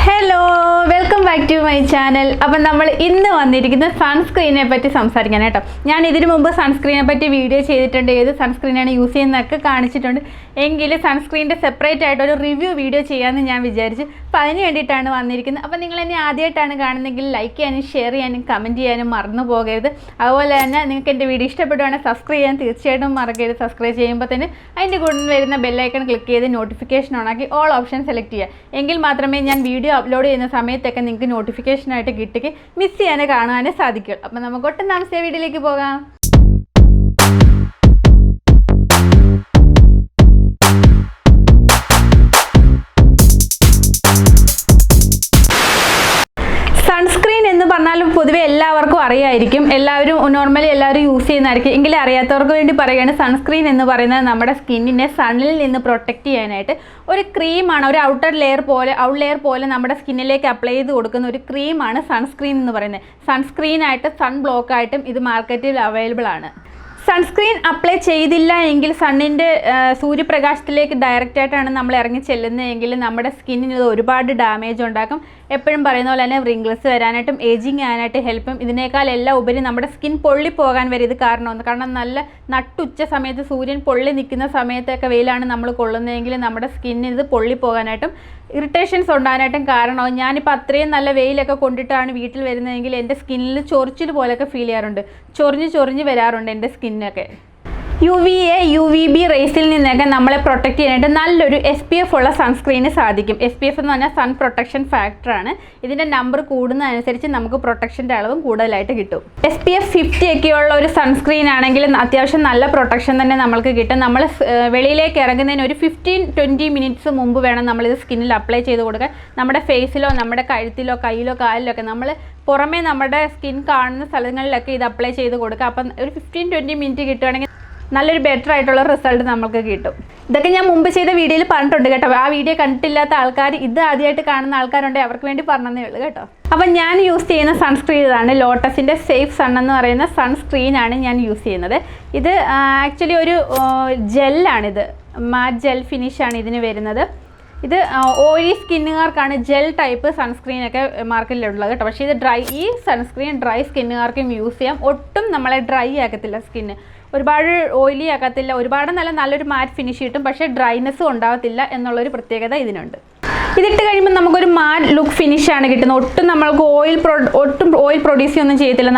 Hello, welcome back to my channel. അപ്പം നമ്മൾ ഇന്ന് വന്നിരിക്കുന്ന സൺസ്ക്രീനെ പറ്റി സംസാരിക്കാൻ കേട്ടോ. ഞാൻ ഇതിനു മുമ്പ് സൺസ്ക്രീനെ പറ്റി വീഡിയോ ചെയ്തിട്ടുണ്ട്, ഏത് സൺസ്ക്രീനാണ് യൂസ് ചെയ്യുന്നതൊക്കെ കാണിച്ചിട്ടുണ്ട്. എങ്കിൽ സൺസ്ക്രീനിൻ്റെ സെപ്പറേറ്റ് ആയിട്ടൊരു റിവ്യൂ വീഡിയോ ചെയ്യാമെന്ന് ഞാൻ വിചാരിച്ചു. അപ്പോൾ അതിന് വേണ്ടിയിട്ടാണ് വന്നിരിക്കുന്നത്. അപ്പോൾ നിങ്ങൾ എന്നെ ആദ്യമായിട്ടാണ് കാണുന്നതെങ്കിൽ ലൈക്ക് ചെയ്യാനും ഷെയർ ചെയ്യാനും കമൻറ്റ് ചെയ്യാനും മറന്നു പോകരുത്. അതുപോലെ തന്നെ നിങ്ങൾക്ക് എൻ്റെ വീഡിയോ ഇഷ്ടപ്പെടുവാണെങ്കിൽ സബ്സ്ക്രൈബ് ചെയ്യാൻ തീർച്ചയായിട്ടും മറക്കരുത്. സബ്സ്ക്രൈബ് ചെയ്യുമ്പോൾ തന്നെ അതിൻ്റെ കൂടെ വരുന്ന ബെല്ലൈക്കൺ ക്ലിക്ക് ചെയ്ത് നോട്ടിഫിക്കേഷൻ ഓണാക്കി ഓൾ ഓപ്ഷൻ സെലക്ട് ചെയ്യുക. എങ്കിൽ മാത്രമേ ഞാൻ വീഡിയോ അപ്ലോഡ് ചെയ്യുന്ന സമയത്തൊക്കെ നിങ്ങൾക്ക് നോട്ടിഫിക്കേഷനായിട്ട് കിട്ടുകയും മിസ് ചെയ്യാനേ കാണുവാനേ സാധിക്കുള്ളൂ. അപ്പം നമുക്ക് ഒട്ടും താമസിച്ച വീഡിയോയിലേക്ക് പോകാം. സൺസ്ക്രീൻ എന്ന് പറഞ്ഞാലും പൊതുവെ എല്ലാവർക്കും അറിയായിരിക്കും, നോർമലി എല്ലാവരും യൂസ് ചെയ്യുന്നതായിരിക്കും. എങ്കിലും അറിയാത്തവർക്ക് വേണ്ടി പറയുകയാണ്, സൺസ്ക്രീൻ എന്ന് പറയുന്നത് നമ്മുടെ സ്കിന്നിനെ സണ്ണിൽ നിന്ന് പ്രൊട്ടക്റ്റ് ചെയ്യാനായിട്ട് ഒരു ക്രീമാണ്. ഒരു ഔട്ട് ലെയർ പോലെ നമ്മുടെ സ്കിന്നിലേക്ക് അപ്ലൈ ചെയ്ത് കൊടുക്കുന്ന ഒരു ക്രീമാണ് സൺസ്ക്രീൻ എന്ന് പറയുന്നത്. സൺസ്ക്രീനായിട്ട് സൺ ബ്ലോക്കായിട്ടും ഇത് മാർക്കറ്റിൽ അവൈലബിൾ ആണ്. സൺസ്ക്രീൻ അപ്ലൈ ചെയ്തില്ല എങ്കിൽ സണ്ണിൻ്റെ സൂര്യപ്രകാശത്തിലേക്ക് ഡയറക്റ്റായിട്ടാണ് നമ്മൾ ഇറങ്ങി ചെല്ലുന്നതെങ്കിൽ നമ്മുടെ സ്കിന്നിന് ഇത് ഒരുപാട് ഡാമേജ് ഉണ്ടാക്കും. എപ്പോഴും പറയുന്ന പോലെ തന്നെ റിങ്കിൾസ് വരാനായിട്ടും ഏജിങ് ആകാനായിട്ട് ഹെൽപ്പും. ഇതിനേക്കാൾ എല്ലാം ഉപരി നമ്മുടെ സ്കിൻ പൊള്ളിപ്പോകാൻ വരെ ഇത് കാരണമാണ്. കാരണം നല്ല നട്ടുച്ച സമയത്ത് സൂര്യൻ പൊള്ളി നിൽക്കുന്ന സമയത്തൊക്കെ വെയിലാണ് നമ്മൾ കൊള്ളുന്നതെങ്കിൽ നമ്മുടെ സ്കിന്നിന് ഇത് പൊള്ളിപ്പോകാനായിട്ടും ഇറിറ്റേഷൻസ് ഉണ്ടാകാനായിട്ടും കാരണമാവും. ഞാനിപ്പോൾ അത്രയും നല്ല വെയിലൊക്കെ കൊണ്ടിട്ടാണ് വീട്ടിൽ വരുന്നതെങ്കിൽ എൻ്റെ സ്കിന്നിൽ ചൊറിച്ചിൽ പോലെയൊക്കെ ഫീൽ ചെയ്യാറുണ്ട്. ചൊറിഞ്ഞ് വരാറുണ്ട് എൻ്റെ സ്കിന്നൊക്കെ. UVA UVB റേസിൽ നിന്നൊക്കെ നമ്മളെ പ്രൊട്ടക്റ്റ് ചെയ്യാനായിട്ട് നല്ലൊരു SPF ഉള്ള സൺസ്ക്രീന് സാധിക്കും. SPF എന്ന് പറഞ്ഞാൽ സൺ പ്രൊട്ടക്ഷൻ ഫാക്ടറാണ്. ഇതിൻ്റെ നമ്പർ കൂടുന്നതനുസരിച്ച് നമുക്ക് പ്രൊട്ടക്ഷൻ്റെ അളവും കൂടുതലായിട്ട് കിട്ടും. SPF 50 ഒക്കെയുള്ള ഒരു സൺസ്ക്രീൻ ആണെങ്കിൽ അത്യാവശ്യം നല്ല പ്രൊട്ടക്ഷൻ തന്നെ നമ്മൾക്ക് കിട്ടും. നമ്മൾ വെളിയിലേക്ക് ഇറങ്ങുന്നതിന് ഒരു 15-20 മിനിറ്റ്സ് മുമ്പ് വേണം നമ്മളിത് സ്കിന്നിൽ അപ്ലൈ ചെയ്ത് കൊടുക്കാൻ. നമ്മുടെ ഫേസിലോ നമ്മുടെ കഴുത്തിലോ കയ്യിലോ കാലിലോ ഒക്കെ നമ്മൾ പുറമേ നമ്മുടെ സ്കിൻ കാണുന്ന സ്ഥലങ്ങളിലൊക്കെ ഇത് അപ്ലൈ ചെയ്ത് കൊടുക്കുക. അപ്പം ഒരു 15-20 മിനിറ്റ് കിട്ടുകയാണെങ്കിൽ നല്ലൊരു ബെറ്റർ ആയിട്ടുള്ള റിസൾട്ട് നമുക്ക് കിട്ടും. ഇതൊക്കെ ഞാൻ മുമ്പ് ചെയ്ത വീഡിയോയിൽ പറഞ്ഞിട്ടുണ്ട് കേട്ടോ. ആ വീഡിയോ കണ്ടിട്ടില്ലാത്ത ആൾക്കാർ, ഇത് ആദ്യമായിട്ട് കാണുന്ന ആൾക്കാരുണ്ടെങ്കിൽ അവർക്ക് വേണ്ടി പറഞ്ഞതേ ഉള്ളൂ കേട്ടോ. അപ്പം ഞാൻ യൂസ് ചെയ്യുന്ന സൺസ്ക്രീൻ ഇതാണ്. ലോട്ടസിൻ്റെ സേഫ് സൺ എന്ന് പറയുന്ന സൺസ്ക്രീനാണ് ഞാൻ യൂസ് ചെയ്യുന്നത്. ഇത് ആക്ച്വലി ഒരു ജെല്ലാണിത്. മാറ്റ് ജെൽ ഫിനിഷാണ് ഇതിന് വരുന്നത്. ഇത് ഓയിലി സ്കിന്നുകാർക്കാണ് ജെൽ ടൈപ്പ് സൺസ്ക്രീനൊക്കെ മാർക്കറ്റിലുള്ളത് കേട്ടോ. പക്ഷേ ഇത് ഈ സൺസ്ക്രീൻ ഡ്രൈ സ്കിന്നുകാർക്കും യൂസ് ചെയ്യാം. ഒട്ടും നമ്മളെ ഡ്രൈ ആക്കത്തില്ല സ്കിന്ന്. ഒരുപാട് ഓയിലി ആക്കത്തില്ല, ഒരുപാട് നല്ലൊരു മാറ്റ് ഫിനിഷ് കിട്ടും. പക്ഷേ ഡ്രൈനെസ്സും ഉണ്ടാകത്തില്ല എന്നുള്ളൊരു പ്രത്യേകത ഇതിനുണ്ട്. ഇതിട്ട് കഴിയുമ്പോൾ നമുക്കൊരു മാറ്റ് ലുക്ക് ഫിനിഷാണ് കിട്ടുന്നത്. ഒട്ടും നമ്മൾക്ക് ഓയിൽ പ്രൊഡ്യൂസ് ഒന്നും ചെയ്യത്തില്ല.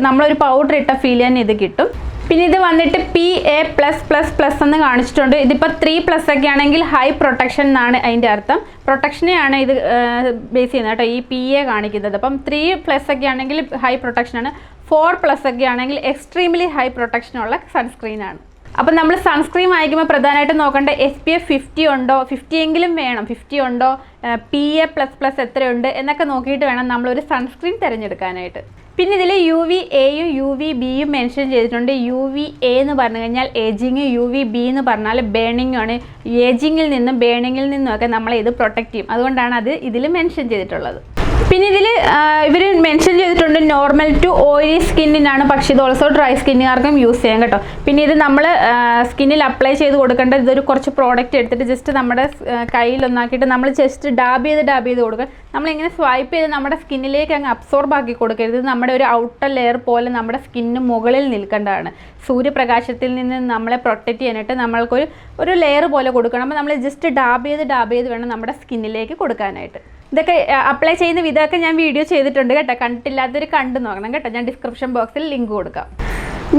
നമ്മളൊരു പൗഡർ ഇട്ട ഫീൽ തന്നെ ഇത് കിട്ടും. പിന്നെ ഇത് വന്നിട്ട് PA+++ എന്ന് കാണിച്ചിട്ടുണ്ട്. ഇതിപ്പോൾ 3+ ഒക്കെ ആണെങ്കിൽ ഹൈ പ്രൊട്ടക്ഷൻ എന്നാണ് അതിൻ്റെ അർത്ഥം. പ്രൊട്ടക്ഷനെയാണ് ഇത് ബേസ് ചെയ്യുന്നത് കേട്ടോ, ഈ PA കാണിക്കുന്നത്. അപ്പം 3+ ഒക്കെ ആണെങ്കിൽ ഹൈ പ്രൊട്ടക്ഷനാണ്. 4+ ഒക്കെ ആണെങ്കിൽ എക്സ്ട്രീംലി ഹൈ പ്രൊട്ടക്ഷനുള്ള സൺസ്ക്രീനാണ്. അപ്പം നമ്മൾ സൺസ്ക്രീൻ വാങ്ങിക്കുമ്പോൾ പ്രധാനമായിട്ടും നോക്കേണ്ട SPF 50 ഉണ്ടോ, 50 എങ്കിലും വേണം, 50 ഉണ്ടോ, PA++ എത്രയുണ്ട് എന്നൊക്കെ നോക്കിയിട്ട് വേണം നമ്മളൊരു സൺസ്ക്രീൻ തിരഞ്ഞെടുക്കാനായിട്ട്. പിന്നെ ഇതിൽ UVAയും UVBയും മെൻഷൻ ചെയ്തിട്ടുണ്ട്. UVA എന്ന് പറഞ്ഞു കഴിഞ്ഞാൽ ഏജിങ്, UVB എന്ന് പറഞ്ഞാൽ ബേണിംഗ് ആണ്. ഏജിങ്ങിൽ നിന്നും ബേണിങ്ങിൽ നിന്നും ഒക്കെ നമ്മളെ ഇത് പ്രൊട്ടക്റ്റ് ചെയ്യും. അതുകൊണ്ടാണ് അത് ഇതിൽ മെൻഷൻ ചെയ്തിട്ടുള്ളത്. പിന്നെ ഇതിൽ ഇവർ മെൻഷൻ ചെയ്തിട്ടുണ്ട് നോർമൽ ടു ഓയിലി സ്കിന്നിനാണ്, പക്ഷേ ഇത് ഓൾസോ ഡ്രൈ സ്കിന്നുകാർക്കും യൂസ് ചെയ്യാം കേട്ടോ. പിന്നെ ഇത് നമ്മൾ സ്കിന്നിൽ അപ്ലൈ ചെയ്ത് കൊടുക്കേണ്ടത് ഇതൊരു കുറച്ച് പ്രോഡക്റ്റ് എടുത്തിട്ട് ജസ്റ്റ് നമ്മുടെ കയ്യിലൊന്നാക്കിയിട്ട് നമ്മൾ ജസ്റ്റ് ഡാബ് ചെയ്ത് കൊടുക്കുക. നമ്മളിങ്ങനെ സ്വൈപ്പ് ചെയ്ത് നമ്മുടെ സ്കിന്നിലേക്ക് അങ്ങ് അബ്സോർബ് ആക്കി കൊടുക്കരുത്. നമ്മുടെ ഒരു ഔട്ടർ ലെയർ പോലെ നമ്മുടെ സ്കിന്നിന് മുകളിൽ നിൽക്കേണ്ടതാണ്. സൂര്യപ്രകാശത്തിൽ നിന്ന് നമ്മളെ പ്രൊട്ടക്റ്റ് ചെയ്യാനായിട്ട് നമ്മൾക്കൊരു ലെയർ പോലെ കൊടുക്കണം. അപ്പോൾ നമ്മൾ ജസ്റ്റ് ഡാബ് ചെയ്ത് വേണം നമ്മുടെ സ്കിന്നിലേക്ക് കൊടുക്കാനായിട്ട്. ഇതൊക്കെ അപ്ലൈ ചെയ്യുന്ന വിധമൊക്കെ ഞാൻ വീഡിയോ ചെയ്തിട്ടുണ്ട് കേട്ടോ. കണ്ടിട്ടില്ലാത്തവർ കണ്ടു നോക്കണം കേട്ടോ. ഞാൻ ഡിസ്ക്രിപ്ഷൻ ബോക്സിൽ ലിങ്ക് കൊടുക്കാം.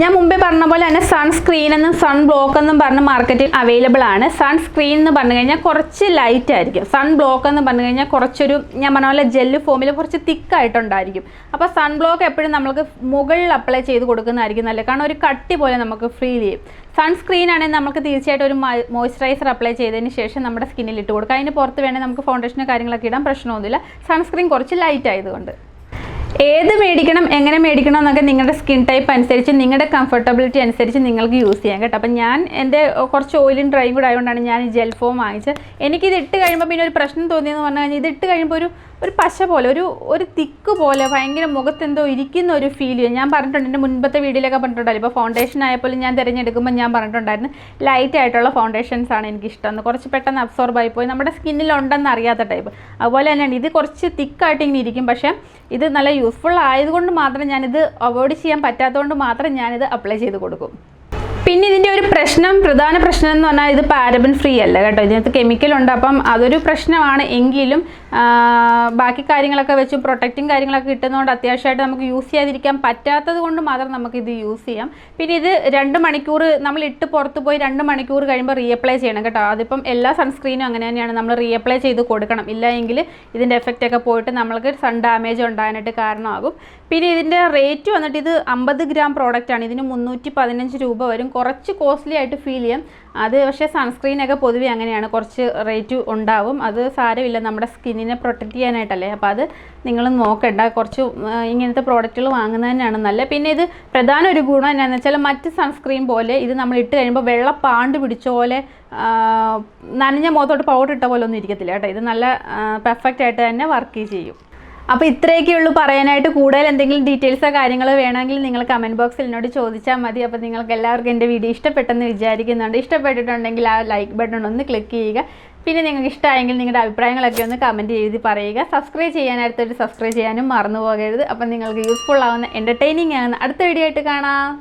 ഞാൻ മുമ്പേ പറഞ്ഞ പോലെ തന്നെ സൺസ്ക്രീൻ എന്നും സൺ ബ്ലോക്ക് എന്നും പറഞ്ഞ് മാർക്കറ്റിൽ അവൈലബിൾ ആണ്. സൺസ്ക്രീൻ എന്ന് പറഞ്ഞു കഴിഞ്ഞാൽ കുറച്ച് ലൈറ്റ് ആയിരിക്കും. സൺ ബ്ലോക്ക് എന്ന് പറഞ്ഞു കഴിഞ്ഞാൽ കുറച്ചൊരു, ഞാൻ പറഞ്ഞ പോലെ ജെല്ല് ഫോമിൽ കുറച്ച് തിക്കായിട്ടുണ്ടായിരിക്കും. അപ്പോൾ സൺ ബ്ലോക്ക് എപ്പോഴും നമുക്ക് മുകളിൽ അപ്ലൈ ചെയ്ത് കൊടുക്കുന്നതായിരിക്കും നല്ലത്. കാരണം ഒരു കട്ടി പോലെ നമുക്ക് ഫീൽ ചെയ്യും. സൺസ്ക്രീൻ ആണെങ്കിൽ നമുക്ക് തീർച്ചയായിട്ടും ഒരു മോയ്സ്ചറൈസർ അപ്ലൈ ചെയ്തതിന് ശേഷം നമ്മുടെ സ്കിന്നിൽ ഇട്ട് കൊടുക്കുക. അതിന് പുറത്ത് വേണമെങ്കിൽ നമുക്ക് ഫൗണ്ടേഷനോ കാര്യങ്ങളൊക്കെ ഇടാൻ പ്രശ്നമൊന്നുമില്ല. സൺസ്ക്രീൻ കുറച്ച് ലൈറ്റ് ആയതുകൊണ്ട്. ഏത് മേടിക്കണം എങ്ങനെ മേടിക്കണം എന്നൊക്കെ നിങ്ങളുടെ സ്കിൻ ടൈപ്പ് അനുസരിച്ച് നിങ്ങളുടെ കംഫർട്ടബിലിറ്റി അനുസരിച്ച് നിങ്ങൾക്ക് യൂസ് ചെയ്യാം കേട്ടോ. അപ്പം ഞാൻ എൻ്റെ കുറച്ച് ഓയിലും ഡ്രൈയും കൂടെ ആയതുകൊണ്ടാണ് ഞാൻ ജെൽ ഫോം വാങ്ങിച്ചത്. എനിക്കിത് ഇട്ട് കഴിയുമ്പോൾ പിന്നെ ഒരു പ്രശ്നം തോന്നിയെന്ന് പറഞ്ഞു കഴിഞ്ഞാൽ ഇത് ഇട്ട് കഴിയുമ്പോൾ ഒരു പശ പോലെ ഒരു തിക്ക് പോലെ ഭയങ്കര മുഖത്തെന്തോ ഇരിക്കുന്ന ഒരു ഫീൽ ചെയ്യും. ഞാൻ പറഞ്ഞിട്ടുണ്ട്, എൻ്റെ മുൻപത്തെ വീഡിയോയിലൊക്കെ പറഞ്ഞിട്ടുണ്ടല്ലോ. ഇപ്പോൾ ഫൗണ്ടേഷൻ ആയപ്പോലും ഞാൻ തിരഞ്ഞെടുക്കുമ്പോൾ ഞാൻ പറഞ്ഞിട്ടുണ്ടായിരുന്നു ലൈറ്റ് ആയിട്ടുള്ള ഫൗണ്ടേഷൻസ് ആണ് എനിക്കിഷ്ടം എന്ന്. കുറച്ച് പെട്ടെന്ന് അബ്സോർബ് ആയിപ്പോയി നമ്മുടെ സ്കിന്നിലുണ്ടെന്ന് അറിയാത്ത ടൈപ്പ്. അതുപോലെ തന്നെയാണ് ഇത് കുറച്ച് തിക്കായിട്ട് ഇങ്ങനെ ഇരിക്കും. പക്ഷേ ഇത് നല്ല യൂസ്ഫുൾ ആയതുകൊണ്ട് മാത്രം ഞാനിത് അവോയ്ഡ് ചെയ്യാൻ പറ്റാത്തതുകൊണ്ട് മാത്രം ഞാനിത് അപ്ലൈ ചെയ്ത് കൊടുക്കും. പിന്നെ ഇതിൻ്റെ ഒരു പ്രധാന പ്രശ്നം എന്ന് പറഞ്ഞാൽ ഇത് പാരബൻ ഫ്രീ അല്ല കേട്ടോ. ഇതിനകത്ത് കെമിക്കലുണ്ട്. അപ്പം അതൊരു പ്രശ്നമാണ്. എങ്കിലും ബാക്കി കാര്യങ്ങളൊക്കെ വെച്ച് പ്രൊട്ടക്റ്റിങ് കാര്യങ്ങളൊക്കെ കിട്ടുന്നതുകൊണ്ട് അത്യാവശ്യമായിട്ട് നമുക്ക് യൂസ് ചെയ്യാതിരിക്കാൻ പറ്റാത്തത് കൊണ്ട് മാത്രം നമുക്കിത് യൂസ് ചെയ്യാം. പിന്നെ ഇത് 2 മണിക്കൂർ നമ്മൾ ഇട്ട് പുറത്ത് പോയി 2 മണിക്കൂർ കഴിയുമ്പോൾ റീഅപ്ലൈ ചെയ്യണം കേട്ടോ. അതിപ്പം എല്ലാ സൺസ്ക്രീനും അങ്ങനെ തന്നെയാണ്, നമ്മൾ റീഅപ്ലൈ ചെയ്ത് കൊടുക്കണം. ഇല്ല എങ്കിൽ ഇതിൻ്റെ എഫക്റ്റൊക്കെ പോയിട്ട് നമ്മൾക്ക് സൺ ഡാമേജ് ഉണ്ടാകാനായിട്ട് കാരണമാകും. പിന്നെ ഇതിൻ്റെ റേറ്റ് വന്നിട്ട് ഇത് 50 ഗ്രാം പ്രോഡക്റ്റാണ്. ഇതിന് 315 രൂപ വരും. കുറച്ച് കോസ്റ്റ്ലി ആയിട്ട് ഫീൽ ചെയ്യും അത്. പക്ഷേ സൺസ്ക്രീനൊക്കെ പൊതുവെ അങ്ങനെയാണ്, കുറച്ച് റേറ്റ് ഉണ്ടാവും. അത് സാരമില്ല, നമ്മുടെ സ്കിന്നിനെ പ്രൊട്ടക്റ്റ് ചെയ്യാനായിട്ടല്ലേ. അപ്പോൾ അത് നിങ്ങൾ നോക്കണ്ട, കുറച്ച് ഇങ്ങനത്തെ പ്രോഡക്റ്റുകൾ വാങ്ങുന്നത് തന്നെയാണ് നല്ലത്. പിന്നെ ഇത് പ്രധാന ഒരു ഗുണം എന്താണെന്ന് വെച്ചാൽ മറ്റ് സൺസ്ക്രീൻ പോലെ ഇത് നമ്മൾ ഇട്ട് കഴിയുമ്പോൾ വെള്ളപ്പാണ്ട് പിടിച്ച പോലെ നനഞ്ഞ മുഖത്തോട്ട് പൗഡർ ഇട്ട പോലെ ഒന്നും ഇരിക്കത്തില്ല കേട്ടോ. ഇത് നല്ല പെർഫെക്റ്റ് ആയിട്ട് തന്നെ വർക്ക് ചെയ്യും. അപ്പോൾ ഇത്രയൊക്കെ ഉള്ളൂ പറയാനായിട്ട്. കൂടുതൽ എന്തെങ്കിലും ഡീറ്റെയിൽസോ കാര്യങ്ങളോ വേണമെങ്കിൽ നിങ്ങൾ കമൻറ്റ് ബോക്സിൽ എന്നോട് ചോദിച്ചാൽ മതി. അപ്പോൾ നിങ്ങൾക്ക് എല്ലാവർക്കും എൻ്റെ വീഡിയോ ഇഷ്ടപ്പെട്ടെന്ന് വിചാരിക്കുന്നുണ്ട്. ഇഷ്ടപ്പെട്ടിട്ടുണ്ടെങ്കിൽ ആ ലൈക്ക് ബട്ടൺ ഒന്ന് ക്ലിക്ക് ചെയ്യുക. പിന്നെ നിങ്ങൾക്ക് ഇഷ്ടമായെങ്കിൽ നിങ്ങളുടെ അഭിപ്രായങ്ങളൊക്കെ ഒന്ന് കമൻറ്റ് ചെയ്ത് പറയുക. സബ്സ്ക്രൈബ് ചെയ്യാനായിട്ടൊരു സബ്സ്ക്രൈബ് ചെയ്യാനും മറന്നു പോകരുത്. അപ്പം നിങ്ങൾക്ക് യൂസ്ഫുൾ ആവുന്ന എൻ്റർടൈനിങ് ആകുന്ന അടുത്ത വീഡിയോ ആയിട്ട് കാണാം.